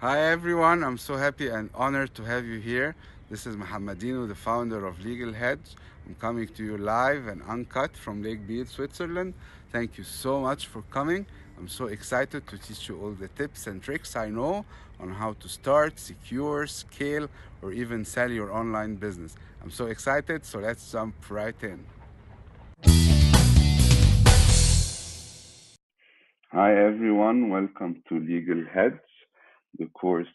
Hi everyone, I'm so happy and honored to have you here. This is Mohammedino, the founder of Legal Hedge. I'm coming to you live and uncut from Lake Beach, Switzerland. Thank you so much for coming. I'm so excited to teach you all the tips and tricks I know on how to start, secure, scale, or even sell your online business. I'm so excited, so let's jump right in. Hi everyone, welcome to Legal Hedge, the course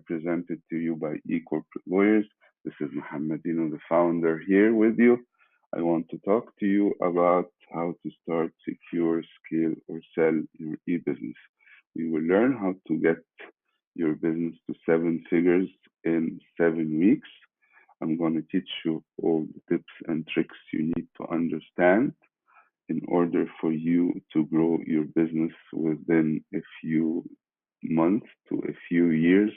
presented to you by eCorporate Lawyers. This is Mohammedino, the founder, here with you. I want to talk to you about how to start, secure, scale, or sell your e-business. We will learn how to get your business to seven figures in 7 weeks. I'm going to teach you all the tips and tricks you need to understand in order for you to grow your business within a few months to a few years.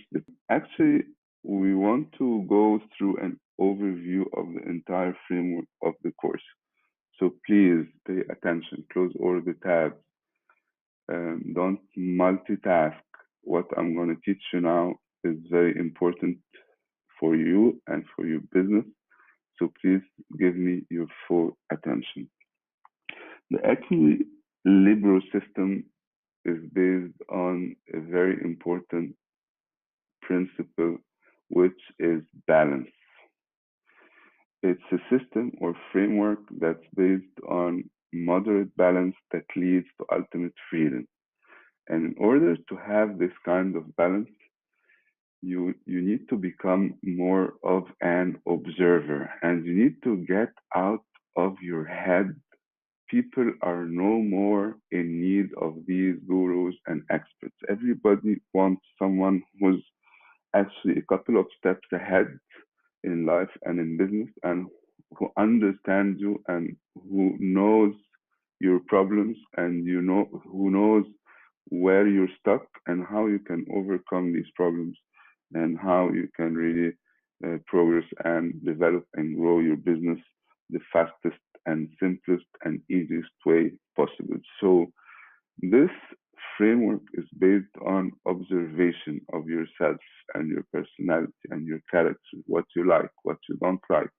Actually, we want to go through an overview of the entire framework of the course. So please pay attention, close all the tabs, don't multitask. What I'm going to teach you now is very important for you and for your business. So please give me your full attention. The equilibrium system is based on a very important principle, which is balance. It's a system or framework that's based on moderate balance that leads to ultimate freedom. And in order to have this kind of balance, you need to become more of an observer and you need to get out of your head. People are no more in need of these gurus and experts. Everybody wants someone who's actually a couple of steps ahead in life and in business and who understands you and who knows your problems and who knows where you're stuck and how you can overcome these problems and how you can really progress and develop and grow your business the fastest and simplest and easiest way possible. So this framework is based on observation of yourself and your personality and your character, what you like, what you don't like.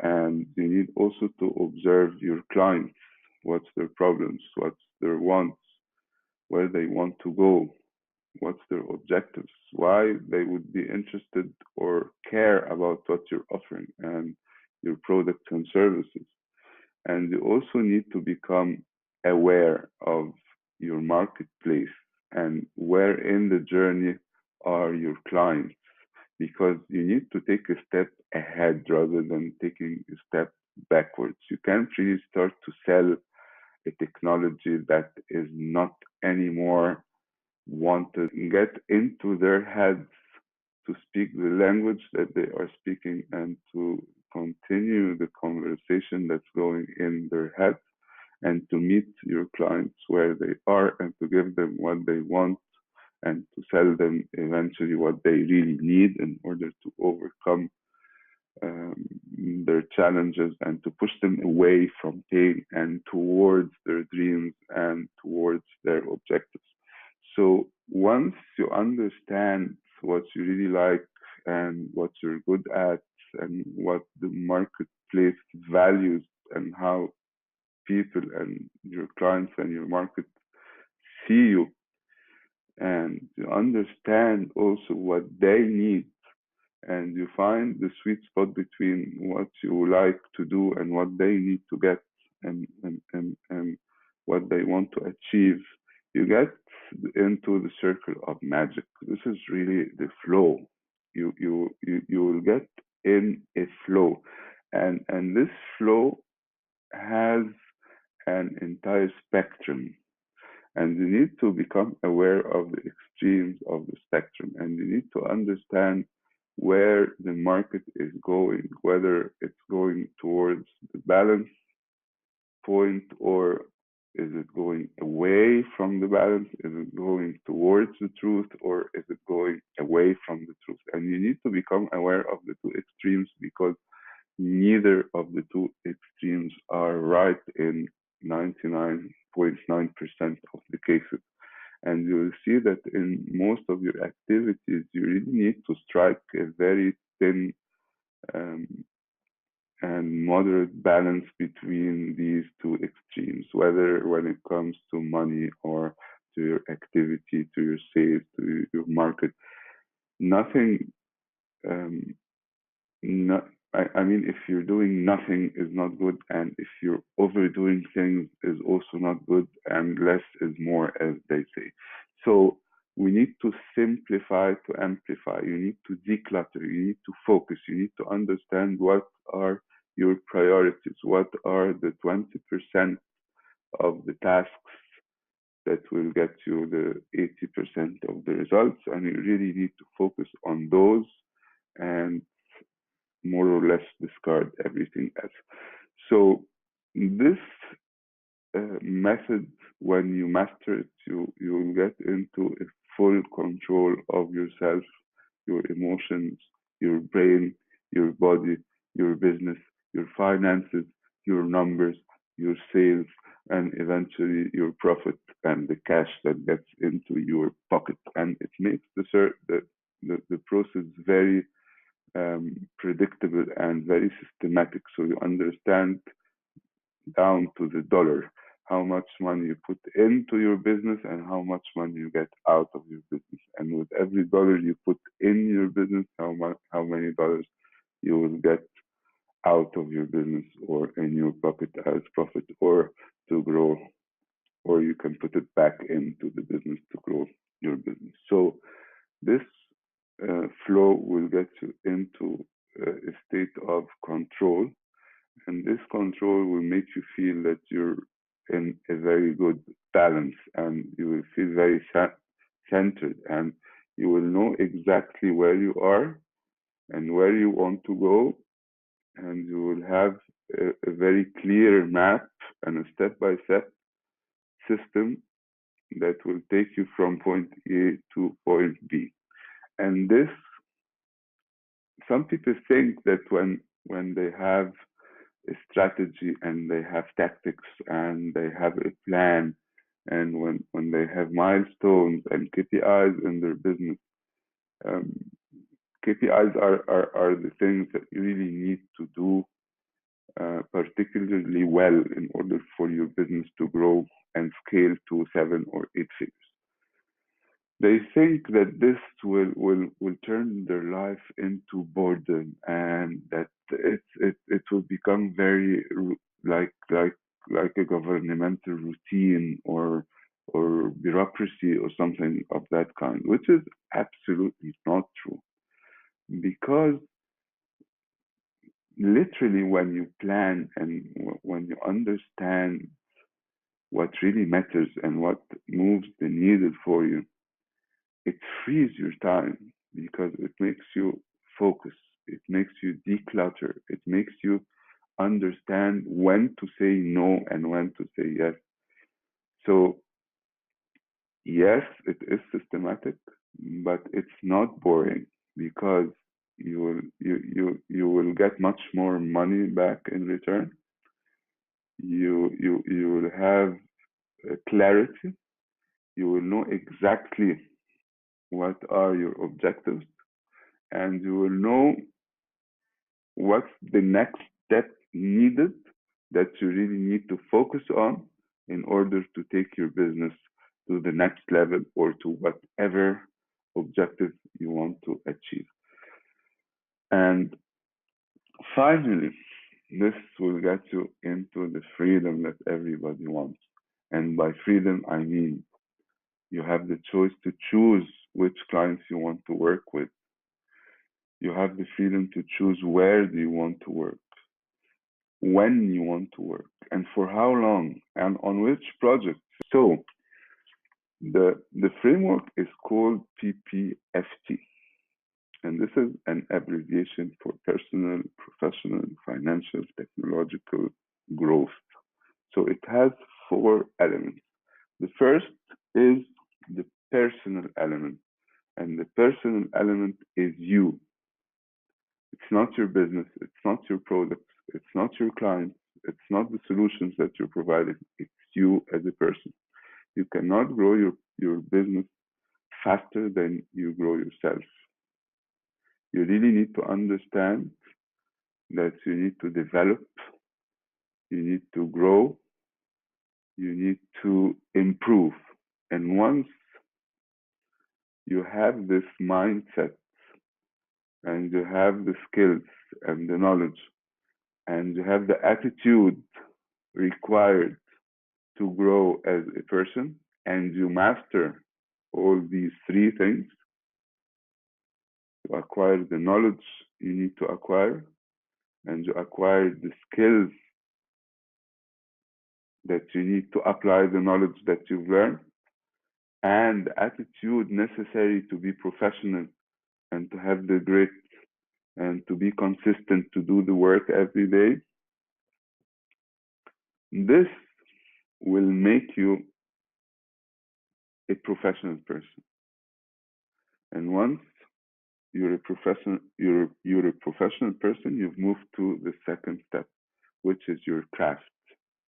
And you need also to observe your clients, what's their problems, what's their wants, where they want to go, what's their objectives, why they would be interested or care about what you're offering and your products and services. And you also need to become aware of your marketplace and where in the journey are your clients because you need to take a step ahead rather than taking a step backwards. You can't really start to sell a technology that is not anymore wanted. Get into their heads to speak the language that they are speaking and to continue the conversation that's going in their head and to meet your clients where they are and to give them what they want and to sell them eventually what they really need in order to overcome um, their challenges and to push them away from pain and towards their dreams and towards their objectives. So once you understand what you really like and what you're good at and what the marketplace values and how people and your clients and your market see you and you understand also what they need and you find the sweet spot between what you like to do and what they need to get and what they want to achieve, you get into the circle of magic. This is really the flow. You will get in a flow. And this flow has an entire spectrum and you need to become aware of the extremes of the spectrum and you need to understand where the market is going, whether it's going towards the balance point or is it going away from the balance? Is it going towards the truth or is it going away from the truth? And you need to become aware of the two extremes because neither of the two extremes are right in 99.9% of the cases. And you will see that in most of your activities, you really need to strike a very thin um, and moderate balance between these two extremes, whether when it comes to money or to your activity, to your sales, to your market. Nothing um, no, I mean, if you're doing nothing is not good, and if you're overdoing things is also not good, and less is more, as they say. So we need to simplify to amplify. You need to declutter. You need to focus. You need to understand what are your priorities. What are the 20% of the tasks that will get you the 80% of the results, and you really need to focus on those and more or less discard everything else. So this method, when you master it, you will get into a full control of yourself, your emotions, your brain, your body, your business, your finances, your numbers, your sales, and eventually your profit and the cash that gets into your pocket. And it makes the process very predictable and very systematic. So you understand down to the dollar how much money you put into your business and how much money you get out of your business. And with every dollar you put in your business, how many dollars you will get out of your business or in your pocket as profit or to grow, or you can put it back into the business to grow your business. So this flow will get you into a state of control, and this control will make you feel that you're in a very good balance, and you will feel very centered, and you will know exactly where you are and where you want to go, and you will have a very clear map and a step-by-step system that will take you from point A to point B. And this, some people think that when they have a strategy and they have tactics and they have a plan, and when they have milestones and KPIs in their business, um, KPIs are the things that you really need to do particularly well in order for your business to grow and scale to 7 or 8 figures. They think that this will turn their life into boredom, and that it will become very like a governmental routine or bureaucracy or something of that kind, which is absolutely not true. Because literally, when you plan and when you understand what really matters and what moves the needle for you, it frees your time because it makes you focus, it makes you declutter, it makes you understand when to say no and when to say yes. So yes, it is systematic, but it's not boring because you will get much more money back in return. You will have clarity. You will know exactly what are your objectives, and you will know what's the next step needed that you really need to focus on in order to take your business to the next level or to whatever objective you want to achieve. And finally, this will get you into the freedom that everybody wants. And by freedom, I mean you have the choice to choose which clients you want to work with. You have the freedom to choose where do you want to work, when you want to work, and for how long, and on which project. So the framework is called PPFT, and this is an abbreviation for personal, professional, financial, technological growth. So it has 4 elements. The first is the personal element, and the personal element is you. It's not your business, it's not your products, it's not your clients, it's not the solutions that you're providing, it's you as a person. You cannot grow your business faster than you grow yourself. You really need to understand that you need to develop, you need to grow, you need to improve. And once you have this mindset and you have the skills and the knowledge and you have the attitude required to grow as a person and you master all these three things, you acquire the knowledge you need to acquire and you acquire the skills that you need to apply the knowledge that you've learned and the attitude necessary to be professional and to have the grit and to be consistent to do the work every day. This will make you a professional person. And once you're a professional person, you've moved to the second step, which is your craft,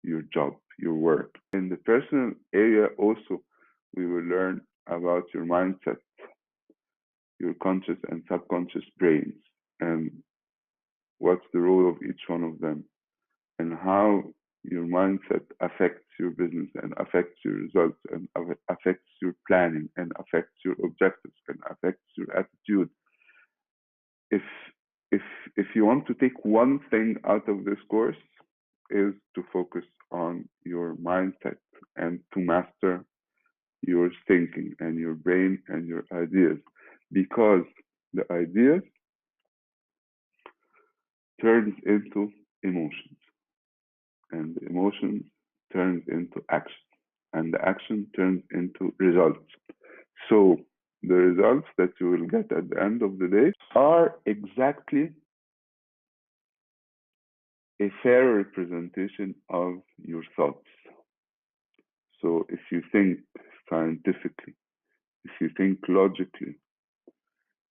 your job, your work. In the personal area also, we will learn about your mindset, your conscious and subconscious brains, and what's the role of each one of them, and how your mindset affects your business and affects your results and affects your planning and affects your objectives and affects your attitude. If if if you want to take one thing out of this course, is to focus on your mindset and to master your thinking and your brain and your ideas, because the ideas turns into emotions and the emotions turns into action and the action turns into results. So the results that you will get at the end of the day are exactly a fair representation of your thoughts. So if you think scientifically, if you think logically,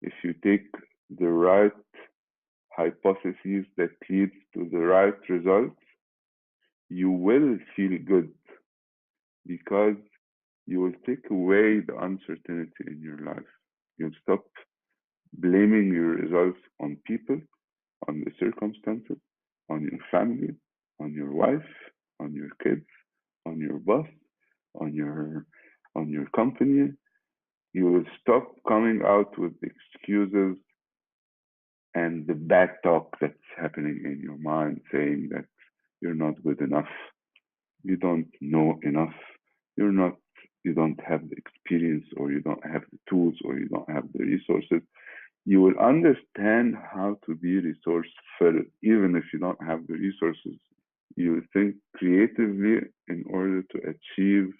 if you take the right hypotheses that leads to the right results, you will feel good because you will take away the uncertainty in your life. You'll stop blaming your results on people, on the circumstances, on your family, on your wife, on your kids, on your boss, on your company. You will stop coming out with excuses and the bad talk that's happening in your mind saying that you're not good enough, you don't know enough, you don't have the experience, or you don't have the tools, or you don't have the resources. You will understand how to be resourceful even if you don't have the resources. You think creatively in order to achieve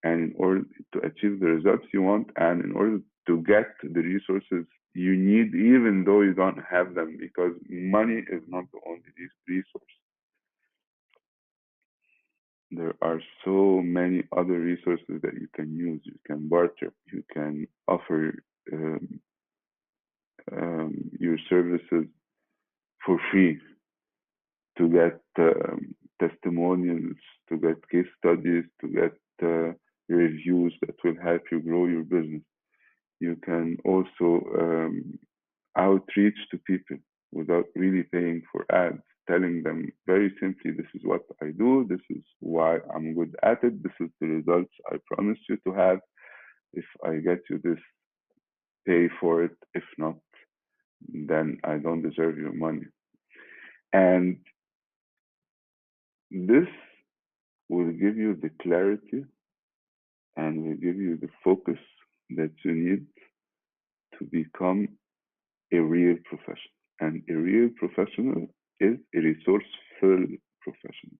the results you want, and in order to get the resources you need, even though you don't have them, because money is not the only resource. There are so many other resources that you can use. You can barter, you can offer um, your services for free to get testimonials, to get case studies, to get reviews that will help you grow your business. You can also outreach to people without really paying for ads, telling them very simply, this is what I do, this is why I'm good at it, this is the results I promise you to have. If I get you this, pay for it. If not, then I don't deserve your money. And this will give you the clarity and will give you the focus that you need to become a real professional. And a real professional is a resourceful professional.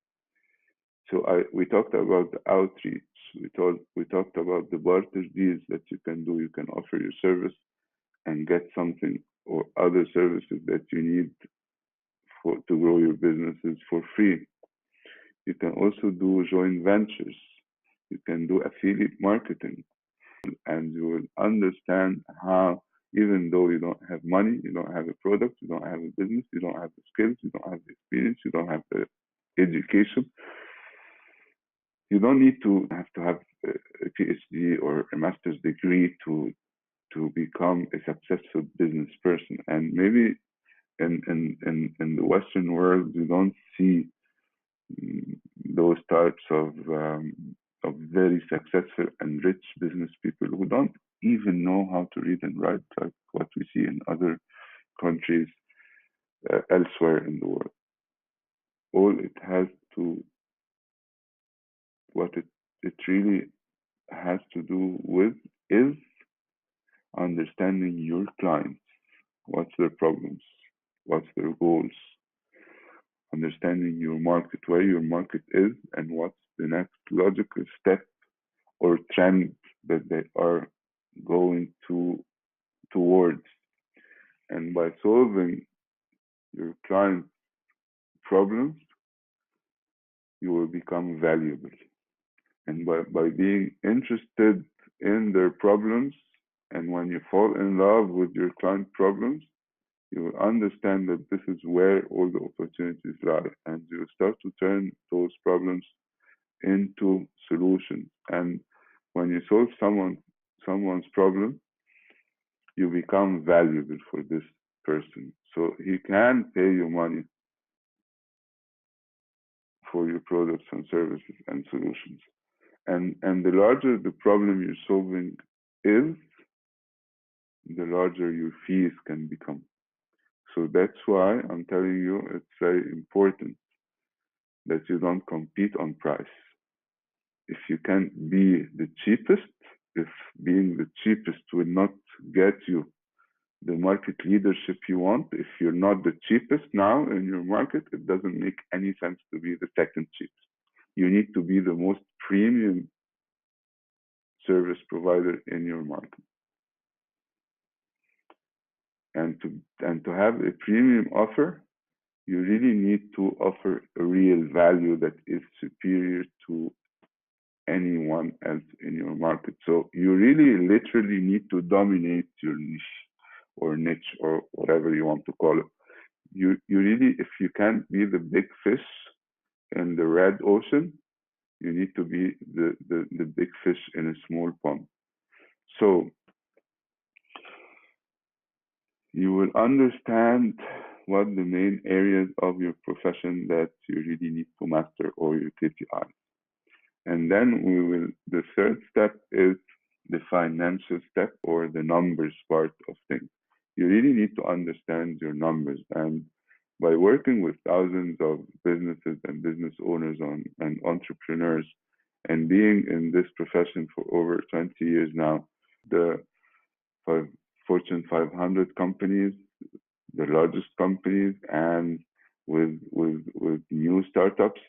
So we talked about the outreach. We talked about the barter deals that you can do. You can offer your service and get something or other services that you need to grow your businesses for free. You can also do joint ventures. You can do affiliate marketing, and you will understand how, even though you don't have money, you don't have a product, you don't have a business, you don't have the skills, you don't have the experience, you don't have the education, you don't need to have a PhD or a master's degree to become a successful business person. And maybe in the Western world, you don't see mm, those types of very successful and rich business people who don't even know how to read and write, like what we see in other countries elsewhere in the world. All it has to, what it really has to do with is understanding your clients, what's their problems, what's their goals, understanding your market, where your market is, and what's the next logical step or trend that they are going towards. And by solving your client's problems, you will become valuable. And by being interested in their problems, and when you fall in love with your client problems, you will understand that this is where all the opportunities lie, and you start to turn those problems into solutions. And when you solve someone's problem, you become valuable for this person. So he can pay you money for your products and services and solutions. And the larger the problem you're solving is, the larger your fees can become. So that's why I'm telling you it's very important that you don't compete on price. If you can be the cheapest, if being the cheapest will not get you the market leadership you want, if you're not the cheapest now in your market, it doesn't make any sense to be the second cheapest. You need to be the most premium service provider in your market. And to have a premium offer, you really need to offer a real value that is superior to anyone else in your market. So you really literally need to dominate your niche or whatever you want to call it. You really, if you can't be the big fish in the red ocean, you need to be the big fish in a small pond. So you will understand what the main areas of your profession that you really need to master, or your KPIs. And then the third step is the financial step, or the numbers part of things. You really need to understand your numbers. And by working with thousands of businesses and business owners and entrepreneurs, and being in this profession for over 20 years now, the five, Fortune 500 companies, the largest companies, and with new startups,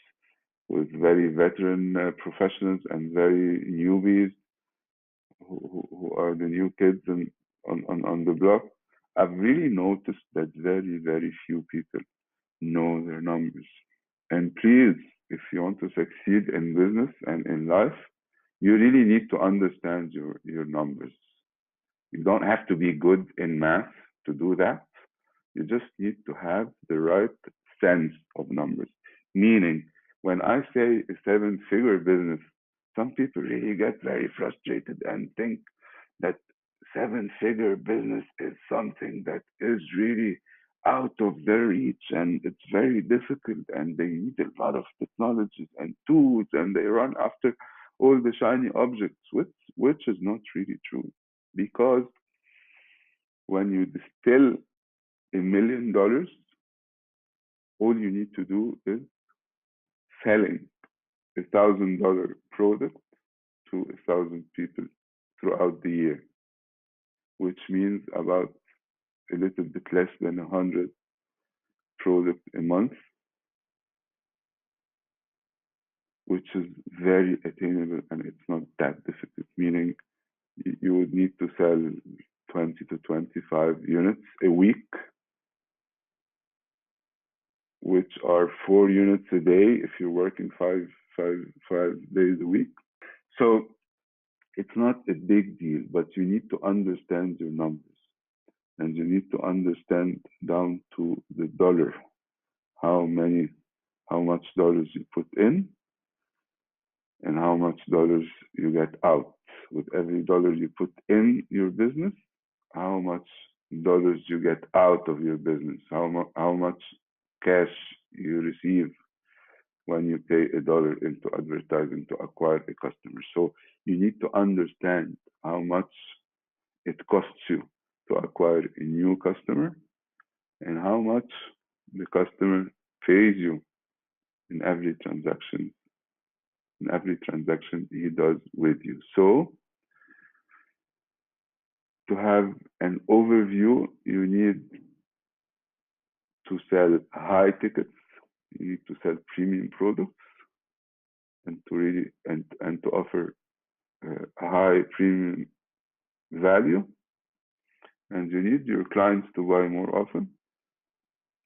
with very veteran professionals and very newbies who are the new kids on the block, I've really noticed that very, very few people know their numbers. And please, if you want to succeed in business and in life, you really need to understand your numbers. You don't have to be good in math to do that. You just need to have the right sense of numbers. Meaning, when I say a seven-figure business, some people really get very frustrated and think that seven-figure business is something that is really out of their reach, and it's very difficult, and they need a lot of technologies and tools, and they run after all the shiny objects, which is not really true. Because when you distill $1 million, all you need to do is selling $1,000 product to 1,000 people throughout the year, which means about a little bit less than 100 products a month, which is very attainable, and it's not that difficult. Meaning you would need to sell 20 to 25 units a week, which are 4 units a day if you're working five days a week. So it's not a big deal, but you need to understand your numbers, and you need to understand down to the dollar how much dollars you put in and how much dollars you get out. With every dollar you put in your business, how much dollars you get out of your business, how much cash you receive when you pay a dollar into advertising to acquire a customer. So you need to understand how much it costs you to acquire a new customer and how much the customer pays you in every transaction he does with you. So to have an overview, you need to sell high tickets, you need to sell premium products, and to really and to offer high premium value, and you need your clients to buy more often.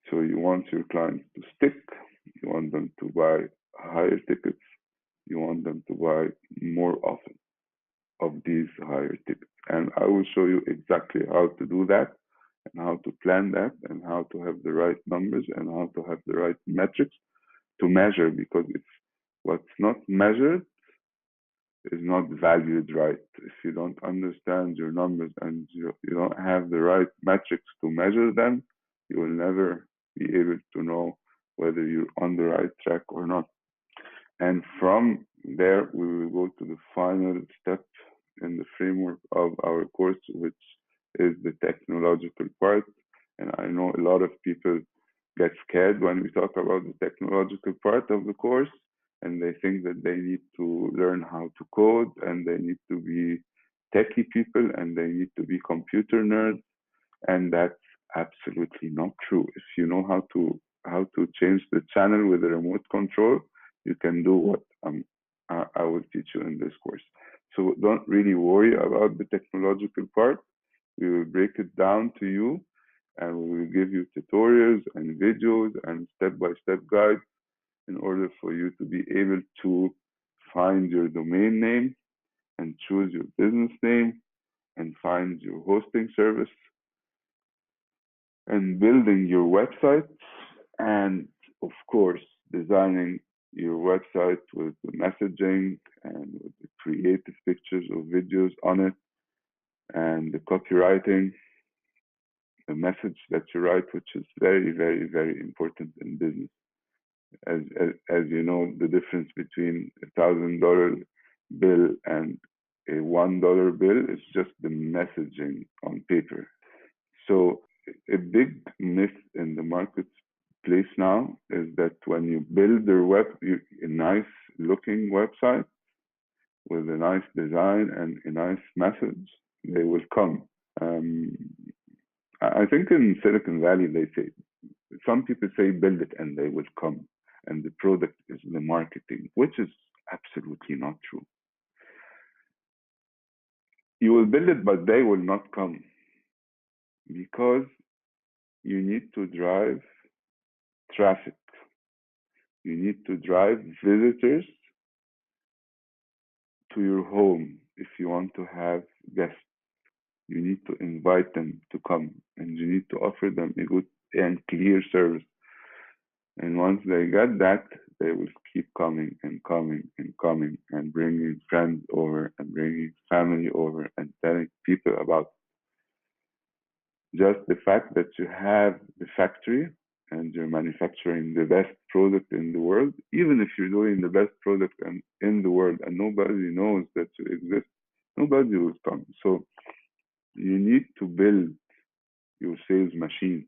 So you want your clients to stick, you want them to buy higher tickets, you want them to buy more often of these higher tickets. And I will show you exactly how to do that and how to plan that and how to have the right numbers and how to have the right metrics to measure, because it's what's not measured is not valued right. If you don't understand your numbers and you don't have the right metrics to measure them, you will never be able to know whether you're on the right track or not. And from there, we will go to the final step in the framework of our course, which is the technological part. And I know a lot of people get scared when we talk about the technological part of the course, and they think that they need to learn how to code and they need to be techie people and they need to be computer nerds, and that's absolutely not true. If you know how to change the channel with a remote control, you can do what I will teach you in this course. So don't really worry about the technological part. We will break it down to you and we will give you tutorials and videos and step-by-step guides in order for you to be able to find your domain name and choose your business name and find your hosting service and building your website, and of course designing your website with the messaging and with the creative pictures or videos on it and the copywriting, the message that you write, which is very, very, very important in business. As you know, the difference between $1,000 bill and a $1 bill is just the messaging on paper. So a big myth in the marketplace now is that when you build a nice looking website with a nice design and a nice message, they will come. Um, I think in Silicon Valley, some people say build it and they will come. And the product is the marketing, which is absolutely not true. You will build it, but they will not come because you need to drive traffic. You need to drive visitors to your home if you want to have guests. You need to invite them to come and you need to offer them a good and clear service. And once they get that, they will keep coming and coming and coming and bringing friends over and bringing family over and telling people about just the fact that you have the factory and you're manufacturing the best product in the world. Even if you're doing the best product in the world and nobody knows that you exist, nobody will come. So you need to build your sales machine.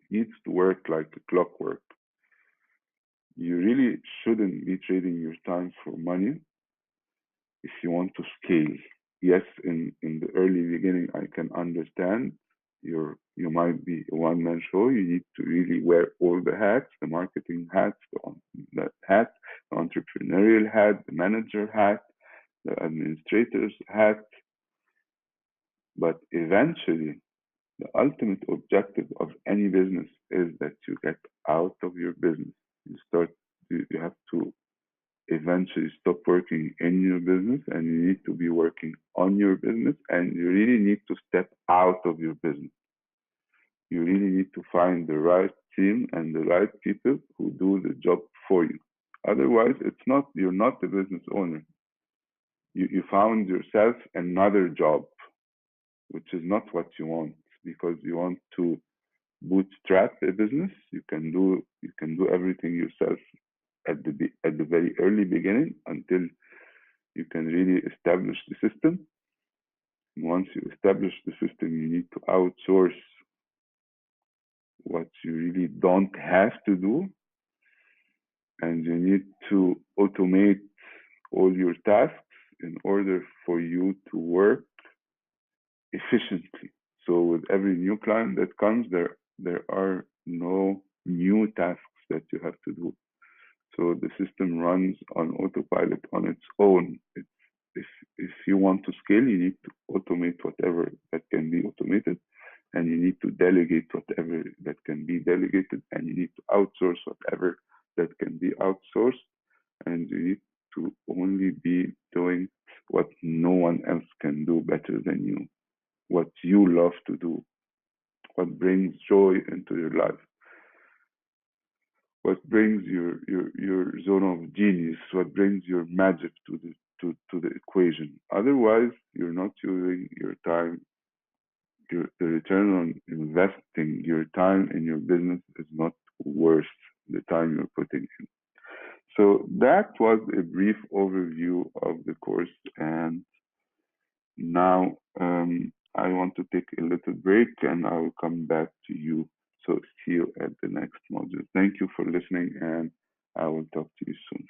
It needs to work like a clockwork. You really shouldn't be trading your time for money if you want to scale. Yes, in the early beginning, I can understand you might be a one-man show. You need to really wear all the hats, the marketing hat, the entrepreneurial hat, the manager hat, the administrator's hat. But eventually, the ultimate objective of any business is that you get out of your business. You have to eventually stop working in your business and you need to be working on your business, and you really need to step out of your business. You really need to find the right team and the right people who do the job for you. Otherwise, it's not, you're not the business owner. You found yourself another job, which is not what you want, because you want to bootstrap a business. You can do everything yourself at the very early beginning until you can really establish the system. And once you establish the system, you need to outsource what you really don't have to do, and you need to automate all your tasks in order for you to work efficiently. So with every new client that comes, there are no new tasks that you have to do. So the system runs on autopilot on its own. If if you want to scale, you need to automate whatever that can be automated, and you need to delegate whatever that can be delegated, and you need to outsource whatever that can be outsourced, and you need to only be doing what no one else can do better than you, what you love to do, what brings joy into your life, what brings your zone of genius, what brings your magic to the equation. Otherwise, you're not using your time. The return on investing your time in your business is not worth the time you're putting in. So that was a brief overview of the course, and now I want to take a little break, and I will come back to you. So see you at the next module. Thank you for listening, and I will talk to you soon.